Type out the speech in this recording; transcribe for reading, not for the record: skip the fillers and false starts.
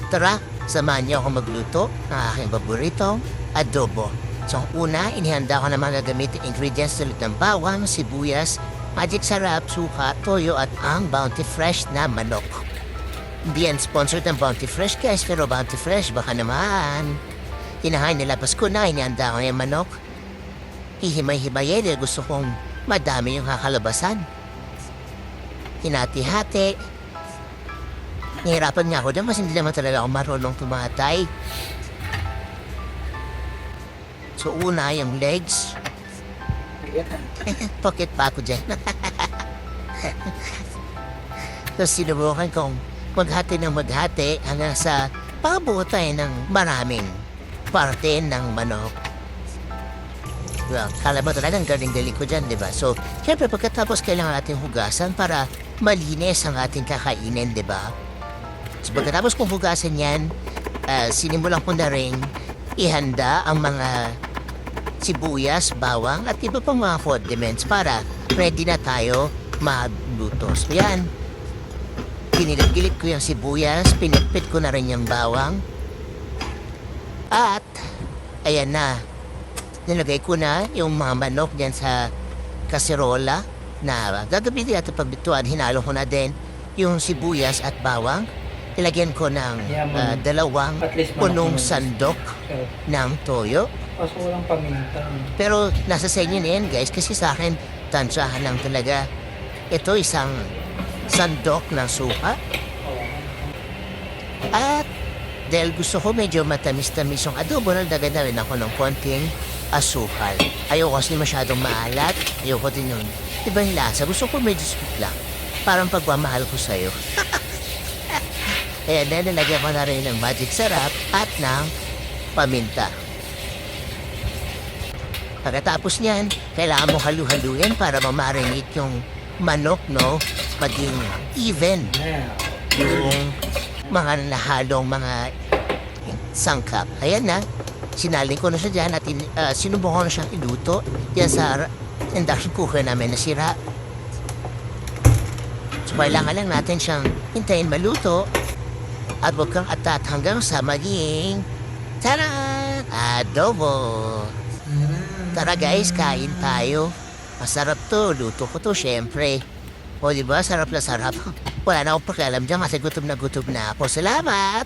Tara, samahan niyo ako magluto ng aking paboritong adobo. So, una, inihanda ko na mga gagamitin ingredients tulad ng bawang, sibuyas, magic sarap, suka, toyo at ang Bounty Fresh na manok. Hindi yan sponsored ng Bounty Fresh guys, pero Bounty Fresh baka naman. Hinahay nilabas ko na, inihanda ko na yung manok. Hihimay-himayin dahil gusto kong madami yung kakalabasan. Hinati-hati. Nahirapan nga ako dyan kasi hindi naman talaga ako marunong tumatay. So una yung legs. Pocket pa ako dyan. Tapos sinubukan kong maghati ng maghati hanggang sa pakabuo tayo ng maraming parte ng manok. Well, kala mo talagang galing-galing ko dyan, di ba? So, syempre pagkatapos kailangan natin hugasan para malinis ang ating kakainin, di ba? So, pagkatapos kong hugasan yan, sinimulan ko na rin ihanda ang mga sibuyas, bawang at iba pang mga condiments para ready na tayo magluto. So yan, ginilit-gilit ko yung sibuyas, pinipit ko na rin yung bawang. At, ayan na, nilagay ko na yung mga manok dyan sa kaserola na gagamitin natin pagbituan. Hinalo ko na din yung sibuyas at bawang. Ilagyan ko ng dalawang punong sandok ng toyo. Kaso walang paminta. Pero nasa sa inyo na yan guys, kasi sa akin, tansyahan lang talaga. Ito isang sandok ng suka. At dahil gusto ko medyo matamis-tamis yung adobo, nalagyan na rin ako ng konting asukal. Ayoko kasi masyadong maalat. Ayoko din yung ibang lasa. Gusto ko medyo sweet lang. Parang pagmamahal ko sa'yo. Ayan, then nilagyan ko na rin ng magic sarap at ng paminta. Pagkatapos niyan, kailangan mo halu-haluin para mamarinate yung manok, no? Maging even yung mga nahalong mga sangkap. Ayan na, sinaling ko na siya dyan at sinubukan na siyang iluto yan sa induction cooker namin na sira. So, kailangan lang natin siyang hintayin maluto at huwag kang atat hanggang sa maging taran! Adobo! Tara guys, kain tayo. Masarap to, luto ko to syempre. O diba, sarap na sarap. Wala na akong pakialam dyan kasi gutom na ako. Salamat!